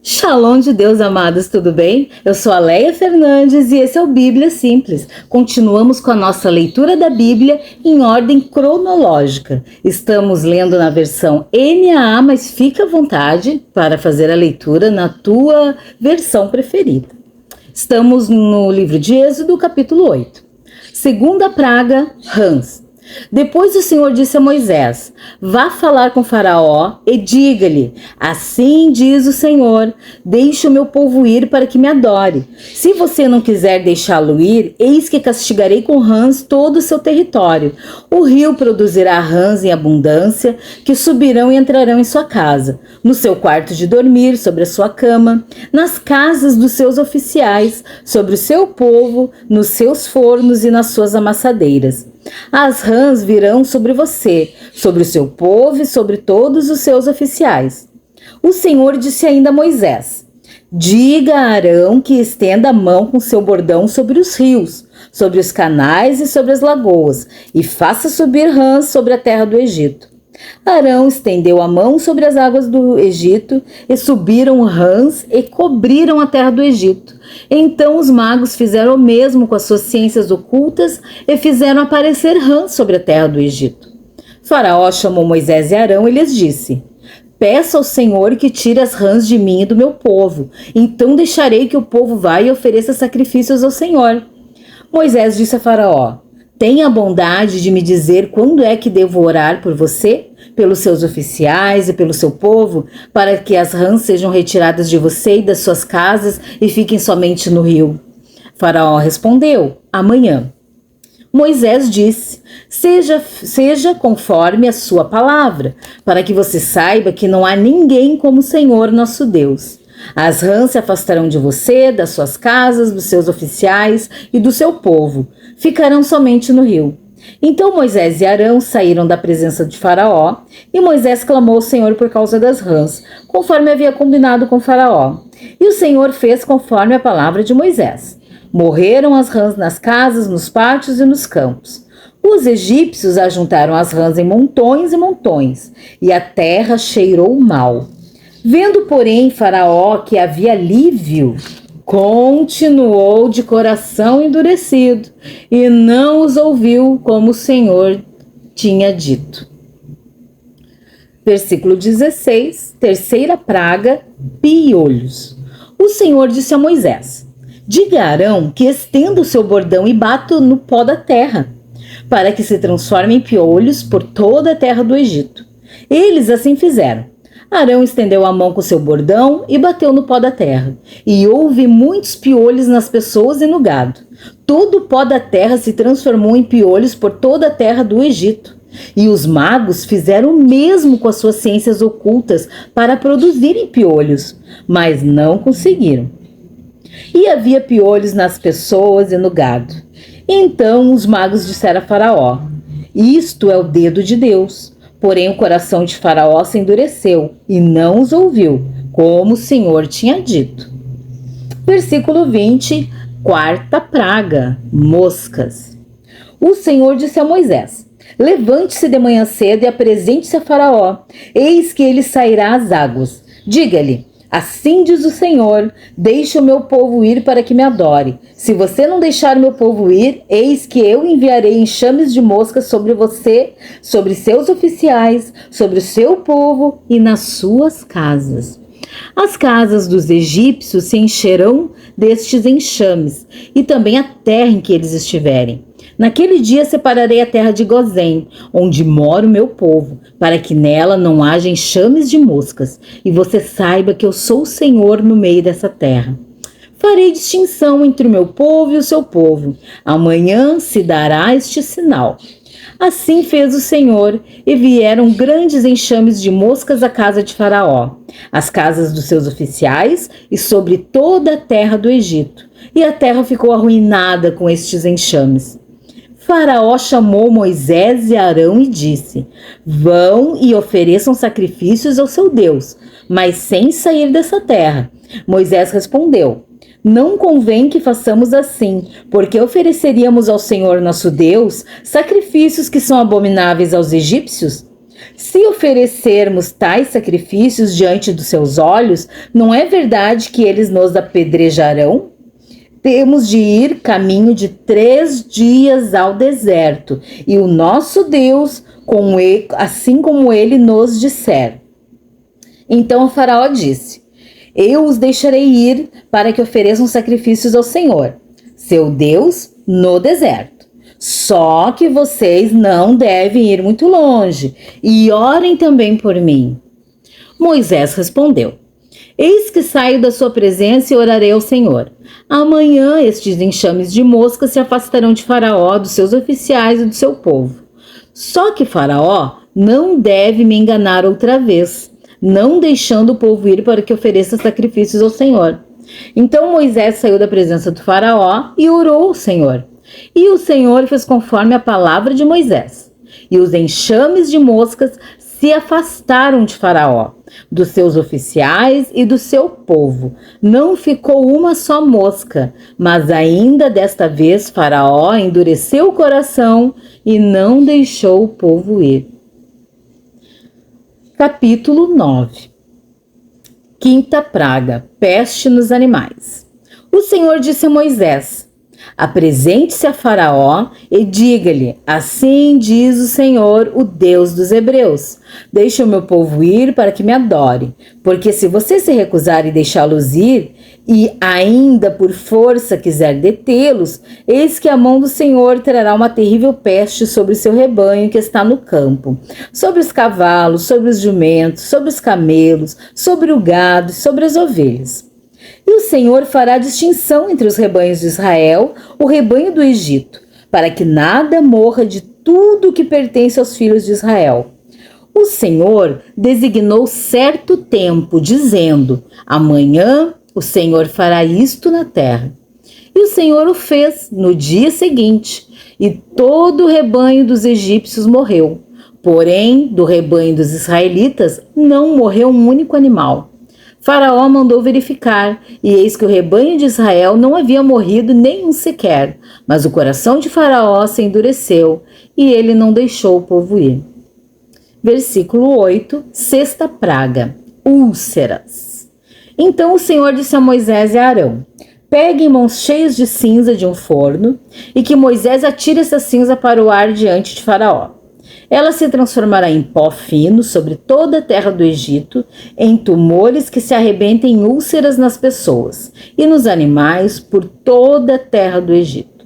Shalom de Deus, amados, tudo bem? Eu sou a Leia Fernandes e esse é o Bíblia Simples. Continuamos com a nossa leitura da Bíblia em ordem cronológica. Estamos lendo na versão NAA, mas fica à vontade para fazer a leitura na tua versão preferida. Estamos no livro de Êxodo, capítulo 8. Segunda praga, rãs. Depois o Senhor disse a Moisés: vá falar com Faraó e diga-lhe: assim diz o Senhor, deixe o meu povo ir para que me adore. Se você não quiser deixá-lo ir, eis que castigarei com rãs todo o seu território. O rio produzirá rãs em abundância, que subirão e entrarão em sua casa, no seu quarto de dormir, sobre a sua cama, nas casas dos seus oficiais, sobre o seu povo, nos seus fornos e nas suas amassadeiras. As rãs virão sobre você, sobre o seu povo e sobre todos os seus oficiais. O Senhor disse ainda a Moisés: diga a Arão que estenda a mão com seu bordão sobre os rios, sobre os canais e sobre as lagoas, e faça subir rãs sobre a terra do Egito. Arão estendeu a mão sobre as águas do Egito, e subiram rãs e cobriram a terra do Egito. Então os magos fizeram o mesmo com as suas ciências ocultas e fizeram aparecer rãs sobre a terra do Egito. Faraó chamou Moisés e Arão e lhes disse: peça ao Senhor que tire as rãs de mim e do meu povo, então deixarei que o povo vá e ofereça sacrifícios ao Senhor. Moisés disse a Faraó: tenha a bondade de me dizer quando é que devo orar por você, pelos seus oficiais e pelo seu povo, para que as rãs sejam retiradas de você e das suas casas e fiquem somente no rio. Faraó respondeu: amanhã. Moisés disse: seja conforme a sua palavra, para que você saiba que não há ninguém como o Senhor nosso Deus. As rãs se afastarão de você, das suas casas, dos seus oficiais e do seu povo. Ficarão somente no rio. Então Moisés e Arão saíram da presença de Faraó, e Moisés clamou ao Senhor por causa das rãs, conforme havia combinado com Faraó. E o Senhor fez conforme a palavra de Moisés. Morreram as rãs nas casas, nos pátios e nos campos. Os egípcios ajuntaram as rãs em montões e montões, e a terra cheirou mal. Vendo, porém, Faraó que havia alívio, continuou de coração endurecido e não os ouviu como o Senhor tinha dito. Versículo 16, terceira praga, piolhos. O Senhor disse a Moisés: diga a Arão que estenda o seu bordão e bata no pó da terra, para que se transforme em piolhos por toda a terra do Egito. Eles assim fizeram. Arão estendeu a mão com seu bordão e bateu no pó da terra, e houve muitos piolhos nas pessoas e no gado. Todo o pó da terra se transformou em piolhos por toda a terra do Egito. E os magos fizeram o mesmo com as suas ciências ocultas para produzirem piolhos, mas não conseguiram. E havia piolhos nas pessoas e no gado. Então os magos disseram a Faraó: isto é o dedo de Deus. Porém o coração de Faraó se endureceu e não os ouviu, como o Senhor tinha dito. Versículo 20, quarta praga, moscas. O Senhor disse a Moisés: levante-se de manhã cedo e apresente-se a Faraó. Eis que ele sairá às águas. Diga-lhe: assim diz o Senhor, deixe o meu povo ir para que me adore. Se você não deixar o meu povo ir, eis que eu enviarei enxames de moscas sobre você, sobre seus oficiais, sobre o seu povo e nas suas casas. As casas dos egípcios se encherão destes enxames, e também a terra em que eles estiverem. Naquele dia separarei a terra de Gozém, onde mora o meu povo, para que nela não haja enxames de moscas, e você saiba que eu sou o Senhor no meio dessa terra. Farei distinção entre o meu povo e o seu povo. Amanhã se dará este sinal. Assim fez o Senhor, e vieram grandes enxames de moscas à casa de Faraó, às casas dos seus oficiais e sobre toda a terra do Egito. E a terra ficou arruinada com estes enxames. Faraó chamou Moisés e Arão e disse: vão e ofereçam sacrifícios ao seu Deus, mas sem sair dessa terra. Moisés respondeu: não convém que façamos assim, porque ofereceríamos ao Senhor nosso Deus sacrifícios que são abomináveis aos egípcios? Se oferecermos tais sacrifícios diante dos seus olhos, não é verdade que eles nos apedrejarão? Temos de ir caminho de 3 dias ao deserto, e o nosso Deus, assim como ele nos disser. Então o faraó disse: eu os deixarei ir para que ofereçam sacrifícios ao Senhor, seu Deus, no deserto. Só que vocês não devem ir muito longe, e orem também por mim. Moisés respondeu: eis que saio da sua presença e orarei ao Senhor. Amanhã estes enxames de moscas se afastarão de Faraó, dos seus oficiais e do seu povo. Só que Faraó não deve me enganar outra vez, não deixando o povo ir para que ofereça sacrifícios ao Senhor. Então Moisés saiu da presença do Faraó e orou ao Senhor. E o Senhor fez conforme a palavra de Moisés. E os enxames de moscas se afastaram de Faraó, dos seus oficiais e do seu povo. Não ficou uma só mosca, mas ainda desta vez Faraó endureceu o coração e não deixou o povo ir. Capítulo 9. Quinta praga, peste nos animais. O Senhor disse a Moisés: apresente-se a Faraó e diga-lhe: assim diz o Senhor, o Deus dos Hebreus: deixe o meu povo ir para que me adore, porque se você se recusar e deixá-los ir, e ainda por força quiser detê-los, eis que a mão do Senhor trará uma terrível peste sobre o seu rebanho que está no campo, sobre os cavalos, sobre os jumentos, sobre os camelos, sobre o gado e sobre as ovelhas. E o Senhor fará distinção entre os rebanhos de Israel, o rebanho do Egito, para que nada morra de tudo que pertence aos filhos de Israel. O Senhor designou certo tempo, dizendo: amanhã o Senhor fará isto na terra. E o Senhor o fez no dia seguinte, e todo o rebanho dos egípcios morreu. Porém, do rebanho dos israelitas não morreu um único animal. Faraó mandou verificar, e eis que o rebanho de Israel não havia morrido nenhum sequer, mas o coração de Faraó se endureceu, e ele não deixou o povo ir. Versículo 8, sexta praga, úlceras. Então o Senhor disse a Moisés e a Arão: peguem mãos cheias de cinza de um forno, e que Moisés atire essa cinza para o ar diante de Faraó. Ela se transformará em pó fino sobre toda a terra do Egito, em tumores que se arrebentem em úlceras nas pessoas e nos animais por toda a terra do Egito.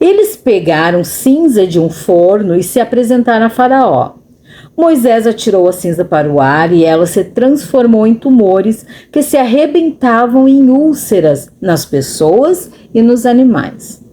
Eles pegaram cinza de um forno e se apresentaram a Faraó. Moisés atirou a cinza para o ar e ela se transformou em tumores que se arrebentavam em úlceras nas pessoas e nos animais.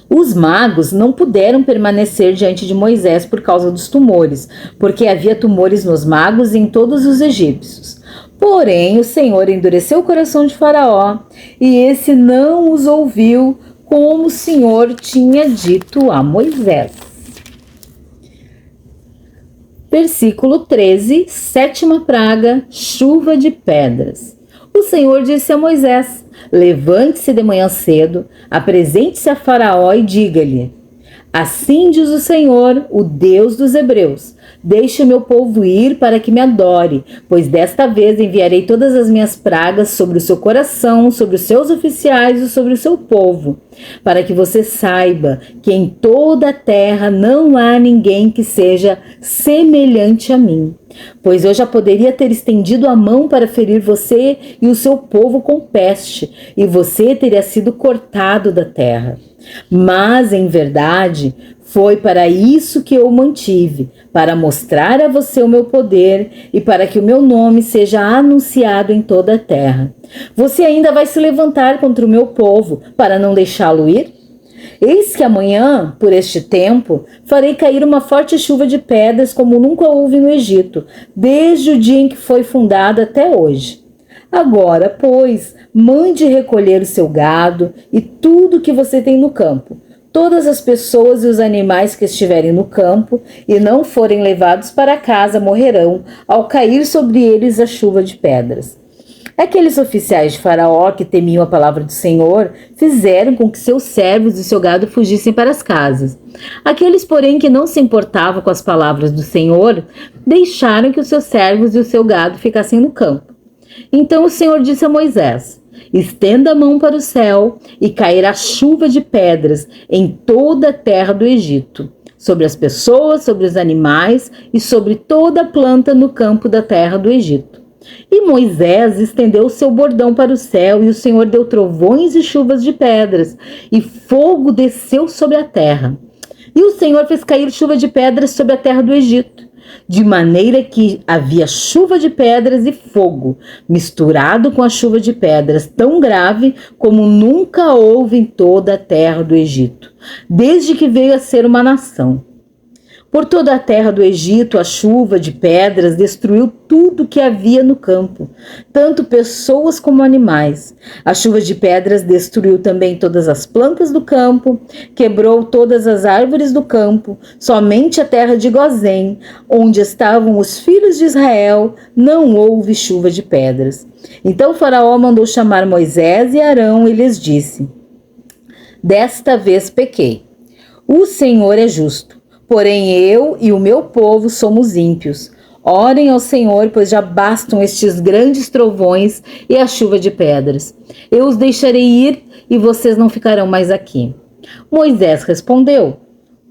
Os magos não puderam permanecer diante de Moisés por causa dos tumores, porque havia tumores nos magos e em todos os egípcios. Porém, o Senhor endureceu o coração de Faraó, e esse não os ouviu, como o Senhor tinha dito a Moisés. Versículo 13, sétima praga, chuva de pedras. O Senhor disse a Moisés: levante-se de manhã cedo, apresente-se a Faraó e diga-lhe: assim diz o Senhor, o Deus dos Hebreus: deixe o meu povo ir para que me adore, pois desta vez enviarei todas as minhas pragas sobre o seu coração, sobre os seus oficiais e sobre o seu povo, para que você saiba que em toda a terra não há ninguém que seja semelhante a mim. Pois eu já poderia ter estendido a mão para ferir você e o seu povo com peste, e você teria sido cortado da terra. Mas, em verdade, foi para isso que eu o mantive, para mostrar a você o meu poder e para que o meu nome seja anunciado em toda a terra. Você ainda vai se levantar contra o meu povo para não deixá-lo ir? Eis que amanhã, por este tempo, farei cair uma forte chuva de pedras como nunca houve no Egito, desde o dia em que foi fundado até hoje. Agora, pois, mande recolher o seu gado e tudo que você tem no campo, todas as pessoas e os animais que estiverem no campo e não forem levados para casa morrerão ao cair sobre eles a chuva de pedras. Aqueles oficiais de Faraó que temiam a palavra do Senhor fizeram com que seus servos e seu gado fugissem para as casas. Aqueles, porém, que não se importavam com as palavras do Senhor, deixaram que os seus servos e o seu gado ficassem no campo. Então o Senhor disse a Moisés: estenda a mão para o céu e cairá chuva de pedras em toda a terra do Egito, sobre as pessoas, sobre os animais e sobre toda a planta no campo da terra do Egito. E Moisés estendeu o seu bordão para o céu, e o Senhor deu trovões e chuvas de pedras, e fogo desceu sobre a terra. E o Senhor fez cair chuva de pedras sobre a terra do Egito, de maneira que havia chuva de pedras e fogo, misturado com a chuva de pedras, tão grave como nunca houve em toda a terra do Egito, desde que veio a ser uma nação. Por toda a terra do Egito, a chuva de pedras destruiu tudo que havia no campo, tanto pessoas como animais. A chuva de pedras destruiu também todas as plantas do campo, quebrou todas as árvores do campo. Somente a terra de Gozém, onde estavam os filhos de Israel, não houve chuva de pedras. Então Faraó mandou chamar Moisés e Arão e lhes disse: desta vez pequei. O Senhor é justo. Porém eu e o meu povo somos ímpios. Orem ao Senhor, pois já bastam estes grandes trovões e a chuva de pedras. Eu os deixarei ir e vocês não ficarão mais aqui. Moisés respondeu: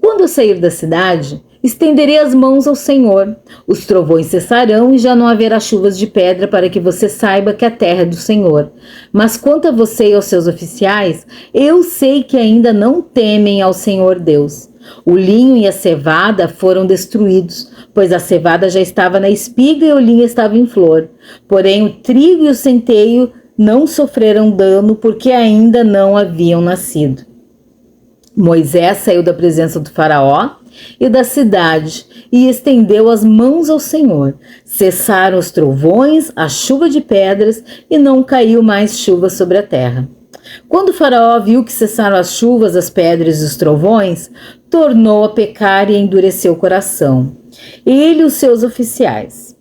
quando eu sair da cidade, estenderei as mãos ao Senhor. Os trovões cessarão e já não haverá chuvas de pedra, para que você saiba que a terra é do Senhor. Mas quanto a você e aos seus oficiais, eu sei que ainda não temem ao Senhor Deus. O linho e a cevada foram destruídos, pois a cevada já estava na espiga e o linho estava em flor. Porém, o trigo e o centeio não sofreram dano, porque ainda não haviam nascido. Moisés saiu da presença do Faraó e da cidade e estendeu as mãos ao Senhor. Cessaram os trovões, a chuva de pedras, e não caiu mais chuva sobre a terra. Quando o Faraó viu que cessaram as chuvas, as pedras e os trovões, tornou a pecar e endureceu o coração, ele e os seus oficiais.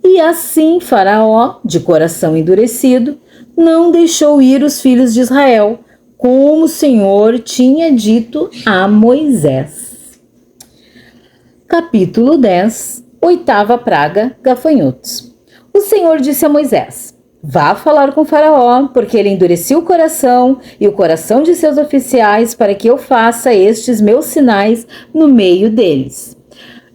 E assim Faraó, de coração endurecido, não deixou ir os filhos de Israel, como o Senhor tinha dito a Moisés. Capítulo 10. Oitava praga, gafanhotos. O Senhor disse a Moisés: vá falar com Faraó, porque ele endureceu o coração e o coração de seus oficiais, para que eu faça estes meus sinais no meio deles.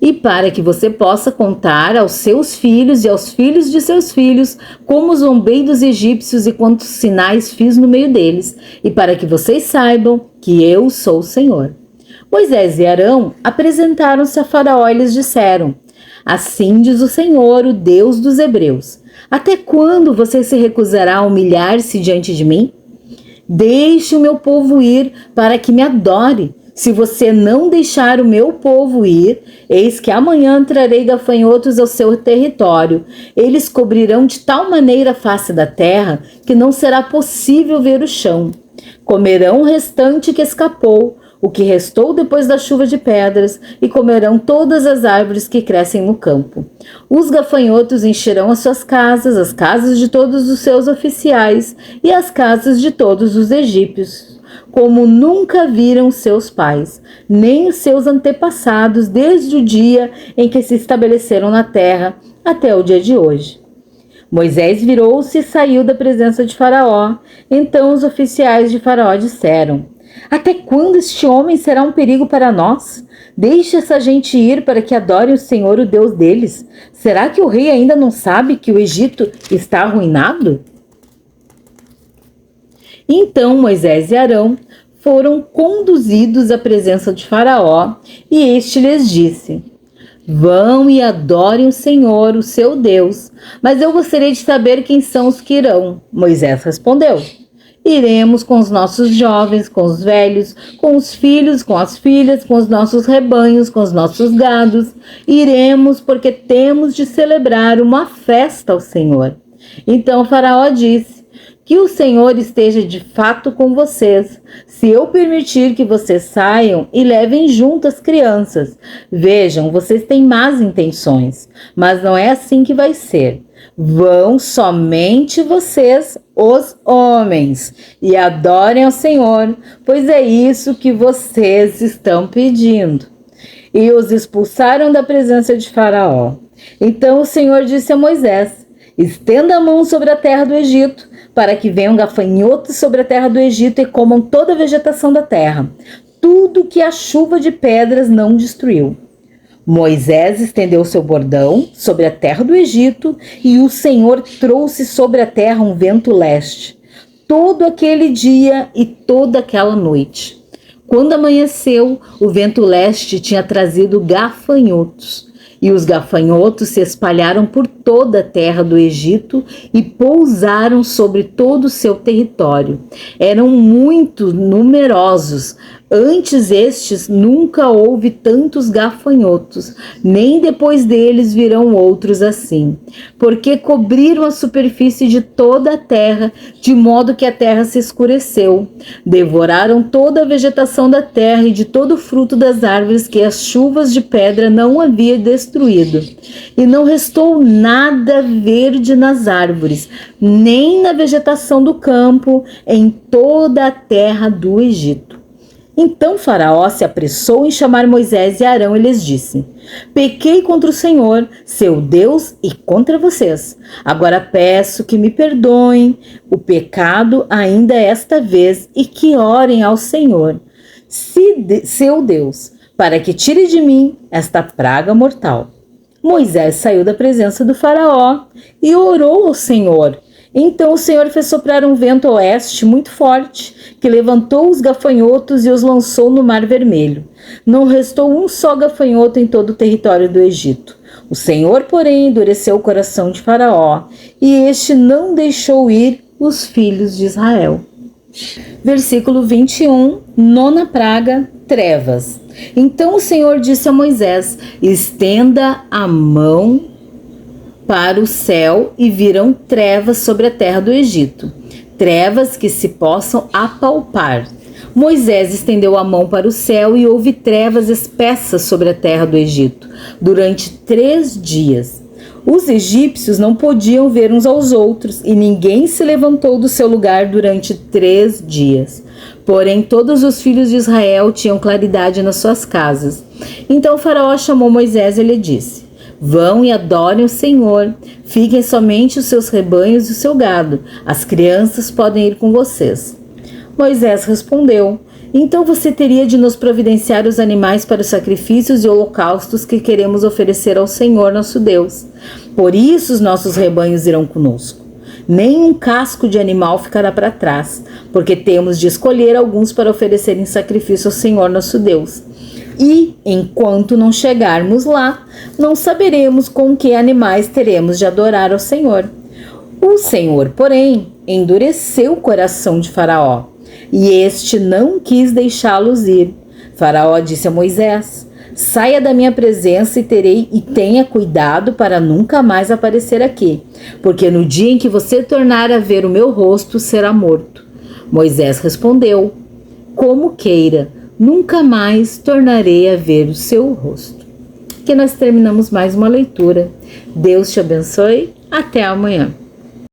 E para que você possa contar aos seus filhos e aos filhos de seus filhos como zombei dos egípcios e quantos sinais fiz no meio deles, e para que vocês saibam que eu sou o Senhor. Moisés e Arão apresentaram-se a Faraó e lhes disseram: assim diz o Senhor, o Deus dos Hebreus: até quando você se recusará a humilhar-se diante de mim? Deixe o meu povo ir para que me adore. Se você não deixar o meu povo ir, eis que amanhã trarei gafanhotos ao seu território. Eles cobrirão de tal maneira a face da terra que não será possível ver o chão. Comerão o restante que escapou, o que restou depois da chuva de pedras, e comerão todas as árvores que crescem no campo. Os gafanhotos encherão as suas casas, as casas de todos os seus oficiais e as casas de todos os egípcios, como nunca viram seus pais, nem os seus antepassados, desde o dia em que se estabeleceram na terra até o dia de hoje. Moisés virou-se e saiu da presença de Faraó. Então os oficiais de Faraó disseram: até quando este homem será um perigo para nós? Deixe essa gente ir para que adore o Senhor, o Deus deles. Será que o rei ainda não sabe que o Egito está arruinado? Então Moisés e Arão foram conduzidos à presença de Faraó, e este lhes disse: vão e adorem o Senhor, o seu Deus. Mas eu gostaria de saber quem são os que irão. Moisés respondeu: iremos com os nossos jovens, com os velhos, com os filhos, com as filhas, com os nossos rebanhos, com os nossos gados. Iremos porque temos de celebrar uma festa ao Senhor. Então Faraó disse: que o Senhor esteja de fato com vocês, se eu permitir que vocês saiam e levem junto as crianças. Vejam, vocês têm más intenções, mas não é assim que vai ser. Vão somente vocês, os homens, e adorem ao Senhor, pois é isso que vocês estão pedindo. E os expulsaram da presença de Faraó. Então o Senhor disse a Moisés: estenda a mão sobre a terra do Egito, para que venham gafanhotos sobre a terra do Egito e comam toda a vegetação da terra, tudo que a chuva de pedras não destruiu. Moisés estendeu seu bordão sobre a terra do Egito e o Senhor trouxe sobre a terra um vento leste, todo aquele dia e toda aquela noite. Quando amanheceu, o vento leste tinha trazido gafanhotos, e os gafanhotos se espalharam por toda a terra do Egito e pousaram sobre todo o seu território. Eram muito numerosos. Antes estes nunca houve tantos gafanhotos, nem depois deles virão outros assim, porque cobriram a superfície de toda a terra, de modo que a terra se escureceu. Devoraram toda a vegetação da terra e de todo o fruto das árvores que as chuvas de pedra não haviam destruído. E não restou nada verde nas árvores, nem na vegetação do campo, em toda a terra do Egito. Então Faraó se apressou em chamar Moisés e Arão e lhes disse: pequei contra o Senhor, seu Deus, e contra vocês. Agora peço que me perdoem o pecado ainda esta vez e que orem ao Senhor, seu Deus, para que tire de mim esta praga mortal. Moisés saiu da presença do Faraó e orou ao Senhor. Então o Senhor fez soprar um vento oeste muito forte, que levantou os gafanhotos e os lançou no Mar Vermelho. Não restou um só gafanhoto em todo o território do Egito. O Senhor, porém, endureceu o coração de Faraó, e este não deixou ir os filhos de Israel. Versículo 21, nona praga, trevas. Então o Senhor disse a Moisés: estenda a mão para o céu e virão trevas sobre a terra do Egito, trevas que se possam apalpar. Moisés estendeu a mão para o céu e houve trevas espessas sobre a terra do Egito, durante 3 dias. Os egípcios não podiam ver uns aos outros e ninguém se levantou do seu lugar durante 3 dias. Porém, todos os filhos de Israel tinham claridade nas suas casas. Então o Faraó chamou Moisés e lhe disse: vão e adorem o Senhor, fiquem somente os seus rebanhos e o seu gado, as crianças podem ir com vocês. Moisés respondeu: então você teria de nos providenciar os animais para os sacrifícios e holocaustos que queremos oferecer ao Senhor nosso Deus. Por isso os nossos rebanhos irão conosco. Nenhum casco de animal ficará para trás, porque temos de escolher alguns para oferecer em sacrifício ao Senhor nosso Deus. E, enquanto não chegarmos lá, não saberemos com que animais teremos de adorar ao Senhor. O Senhor, porém, endureceu o coração de Faraó, e este não quis deixá-los ir. Faraó disse a Moisés: saia da minha presença e tenha cuidado para nunca mais aparecer aqui, porque no dia em que você tornar a ver o meu rosto, será morto. Moisés respondeu: como queira, nunca mais tornarei a ver o seu rosto. Que nós terminamos mais uma leitura. Deus te abençoe. Até amanhã.